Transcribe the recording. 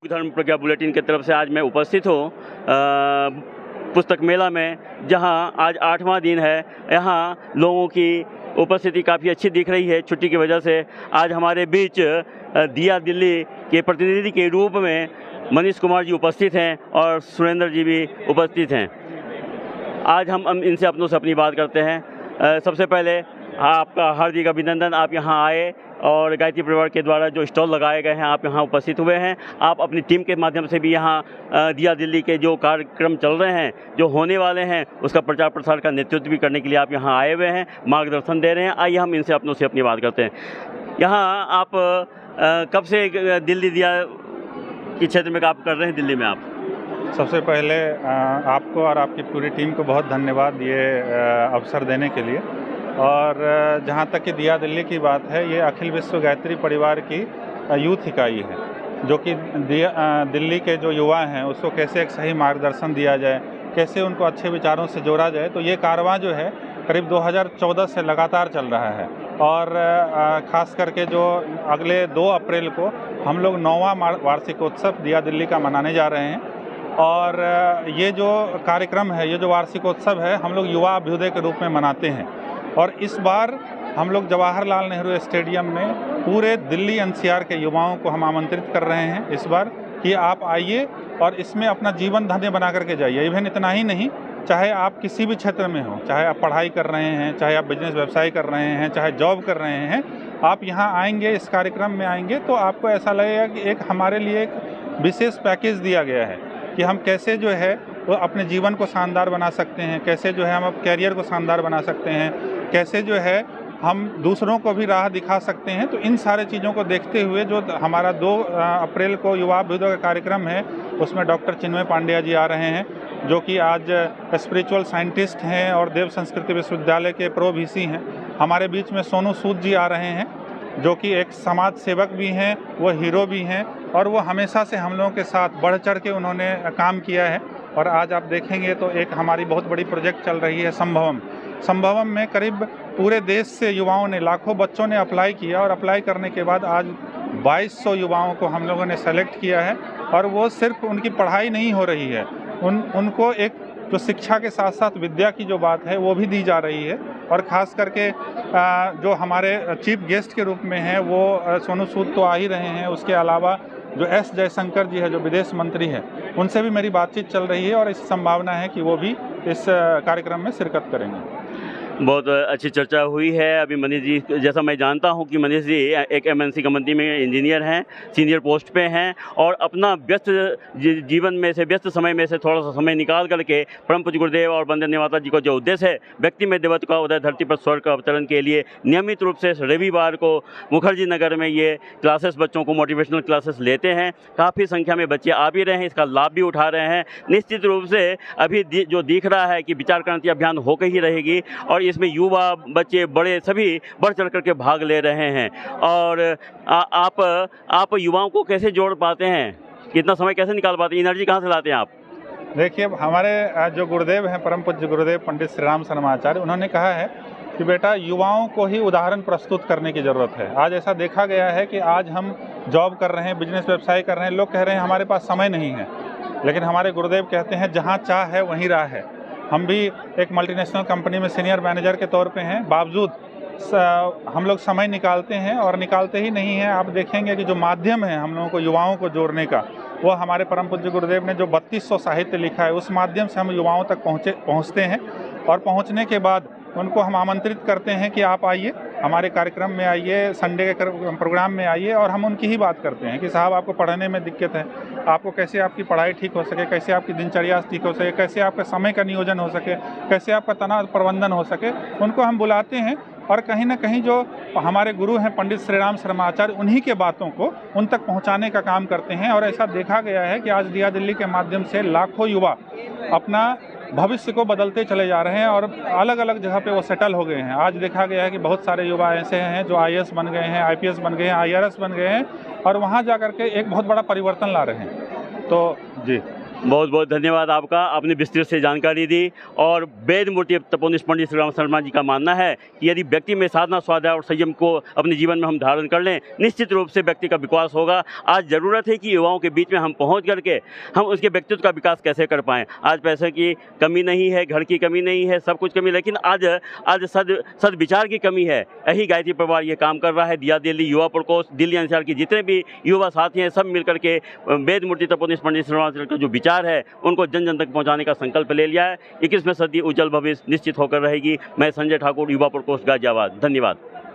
धर्म प्रज्ञा बुलेटिन की तरफ से आज मैं उपस्थित हूँ पुस्तक मेला में, जहाँ आज 8वां दिन है। यहाँ लोगों की उपस्थिति काफ़ी अच्छी दिख रही है छुट्टी की वजह से। आज हमारे बीच दिया दिल्ली के प्रतिनिधि के रूप में मनीष कुमार जी उपस्थित हैं और सुरेंद्र जी भी उपस्थित हैं। आज हम इनसे अपनों से अपनी बात करते हैं। सबसे पहले आपका हार्दिक अभिनंदन, आप यहाँ आए और गायत्री परिवार के द्वारा जो स्टॉल लगाए गए हैं आप यहाँ उपस्थित हुए हैं। आप अपनी टीम के माध्यम से भी यहाँ दिया दिल्ली के जो कार्यक्रम चल रहे हैं, जो होने वाले हैं, उसका प्रचार प्रसार का नेतृत्व भी करने के लिए आप यहाँ आए हुए हैं, मार्गदर्शन दे रहे हैं। आइए हम इनसे अपनों से अपनी बात करते हैं। यहाँ आप कब से दिल्ली दिया के क्षेत्र में काम कर रहे हैं? दिल्ली में आप सबसे पहले आपको और आपकी पूरी टीम को बहुत धन्यवाद ये अवसर देने के लिए। और जहाँ तक कि दिया दिल्ली की बात है, ये अखिल विश्व गायत्री परिवार की यूथ इकाई है, जो कि दिल्ली के जो युवा हैं उसको कैसे एक सही मार्गदर्शन दिया जाए, कैसे उनको अच्छे विचारों से जोड़ा जाए। तो ये कारवां जो है करीब 2014 से लगातार चल रहा है। और ख़ास करके जो अगले 2 अप्रैल को हम लोग 9वां वार्षिकोत्सव दिया दिल्ली का मनाने जा रहे हैं। और ये जो कार्यक्रम है, ये जो वार्षिकोत्सव है, हम लोग युवा अभ्युदय के रूप में मनाते हैं। और इस बार हम लोग जवाहरलाल नेहरू स्टेडियम में पूरे दिल्ली एनसीआर के युवाओं को हम आमंत्रित कर रहे हैं इस बार कि आप आइए और इसमें अपना जीवन धन्य बना करके जाइए। इवन इतना ही नहीं, चाहे आप किसी भी क्षेत्र में हो, चाहे आप पढ़ाई कर रहे हैं, चाहे आप बिजनेस व्यवसाय कर रहे हैं, चाहे जॉब कर रहे हैं, आप यहाँ आएंगे, इस कार्यक्रम में आएंगे तो आपको ऐसा लगेगा कि एक हमारे लिए एक विशेष पैकेज दिया गया है कि हम कैसे जो है वो अपने जीवन को शानदार बना सकते हैं, कैसे जो है हम अब कैरियर को शानदार बना सकते हैं, कैसे जो है हम दूसरों को भी राह दिखा सकते हैं। तो इन सारे चीज़ों को देखते हुए जो हमारा 2 अप्रैल को युवा अभ्युदय का कार्यक्रम है, उसमें डॉक्टर चिन्मय पांड्या जी आ रहे हैं, जो कि आज स्पिरिचुअल साइंटिस्ट हैं और देव संस्कृति विश्वविद्यालय के प्रो वीसी हैं। हमारे बीच में सोनू सूद जी आ रहे हैं, जो कि एक समाज सेवक भी हैं, वो हीरो भी हैं और वो हमेशा से हम लोगों के साथ बढ़ चढ़ के उन्होंने काम किया है। और आज आप देखेंगे तो एक हमारी बहुत बड़ी प्रोजेक्ट चल रही है संभवम में करीब पूरे देश से युवाओं ने, लाखों बच्चों ने अप्लाई किया और अप्लाई करने के बाद आज 2200 युवाओं को हम लोगों ने सेलेक्ट किया है। और वो सिर्फ उनकी पढ़ाई नहीं हो रही है, उनको एक जो शिक्षा के साथ साथ विद्या की जो बात है वो भी दी जा रही है। और ख़ास करके जो हमारे चीफ गेस्ट के रूप में हैं वो सोनू सूद तो आ ही रहे हैं, उसके अलावा जो एस जयशंकर जी है, जो विदेश मंत्री हैं, उनसे भी मेरी बातचीत चल रही है और इस संभावना है कि वो भी इस कार्यक्रम में शिरकत करेंगे। बहुत अच्छी चर्चा हुई है। अभी मनीष जी, जैसा मैं जानता हूं कि मनीष जी एक MNC कंपनी में इंजीनियर हैं, सीनियर पोस्ट पे हैं और अपना व्यस्त जीवन में से, व्यस्त समय में से थोड़ा सा समय निकाल करके परम पूज्य गुरुदेव और वंदनीय माता जी को जो उद्देश्य है व्यक्ति में देवत्व का उदय, धरती पर स्वर्ग का अवतरण के लिए नियमित रूप से रविवार को मुखर्जी नगर में ये क्लासेस बच्चों को मोटिवेशनल क्लासेस लेते हैं। काफ़ी संख्या में बच्चे आ भी रहे हैं, इसका लाभ भी उठा रहे हैं। निश्चित रूप से अभी जो दिख रहा है कि विचार क्रांति अभियान होकर ही रहेगी और इसमें युवा, बच्चे, बड़े सभी बढ़ चढ़ करके भाग ले रहे हैं। और आप युवाओं को कैसे जोड़ पाते हैं, कितना समय कैसे निकाल पाते हैं, एनर्जी कहाँ से लाते हैं आप? देखिए, हमारे जो गुरुदेव हैं, परम पूज्य गुरुदेव पंडित श्री राम शर्माचार्य, उन्होंने कहा है कि बेटा युवाओं को ही उदाहरण प्रस्तुत करने की ज़रूरत है। आज ऐसा देखा गया है कि आज हम जॉब कर रहे हैं, बिजनेस व्यवसाय कर रहे हैं, लोग कह रहे हैं हमारे पास समय नहीं है, लेकिन हमारे गुरुदेव कहते हैं जहाँ चाह है वहीं राह है। हम भी एक मल्टीनेशनल कंपनी में सीनियर मैनेजर के तौर पे हैं, बावजूद हम लोग समय निकालते हैं और निकालते ही नहीं हैं। आप देखेंगे कि जो माध्यम है हम लोगों को युवाओं को जोड़ने का, वो हमारे परम पूज्य गुरुदेव ने जो 3200 साहित्य लिखा है, उस माध्यम से हम युवाओं तक पहुँचते हैं। और पहुँचने के बाद उनको हम आमंत्रित करते हैं कि आप आइए, हमारे कार्यक्रम में आइए, संडे के प्रोग्राम में आइए। और हम उनकी ही बात करते हैं कि साहब आपको पढ़ने में दिक्कत है, आपको कैसे आपकी पढ़ाई ठीक हो सके, कैसे आपकी दिनचर्या ठीक हो सके, कैसे आपका समय का नियोजन हो सके, कैसे आपका तनाव प्रबंधन हो सके, उनको हम बुलाते हैं। और कहीं ना कहीं जो हमारे गुरु हैं पंडित श्री राम शर्माचार्य, उन्हीं के बातों को उन तक पहुंचाने का काम करते हैं। और ऐसा देखा गया है कि आज दिया दिल्ली के माध्यम से लाखों युवा अपना भविष्य को बदलते चले जा रहे हैं और अलग अलग जगह पे वो सेटल हो गए हैं। आज देखा गया है कि बहुत सारे युवा ऐसे हैं जो IAS बन गए हैं, IPS बन गए हैं, IRS बन गए हैं और वहाँ जा कर के एक बहुत बड़ा परिवर्तन ला रहे हैं। तो जी बहुत बहुत धन्यवाद आपका, आपने विस्तृत से जानकारी दी। और वेद मूर्ति तपोनिष्ठ पंडित श्री राम शर्मा जी का मानना है कि यदि व्यक्ति में साधना, स्वाध्याय और संयम को अपने जीवन में हम धारण कर लें, निश्चित रूप से व्यक्ति का विकास होगा। आज ज़रूरत है कि युवाओं के बीच में हम पहुंच करके हम उसके व्यक्तित्व का विकास कैसे कर पाएँ। आज पैसे की कमी नहीं है, घर की कमी नहीं है, सब कुछ कमी, लेकिन आज सद्विचार की कमी है। यही गायत्री परिवार ये काम कर रहा है। दिया दिल्ली युवा प्रकोष्ठ, दिल्ली अंचल की जितने भी युवा साथी हैं, सब मिलकर के वेद मूर्ति तपोनिष्ठ पंडित श्री राम का जो विचार है उनको जन जन तक पहुंचाने का संकल्प ले लिया है। 21वीं सदी उज्जवल भविष्य निश्चित होकर रहेगी। मैं संजय ठाकुर, युवा प्रकोष्ठ, गाजियाबाद। धन्यवाद।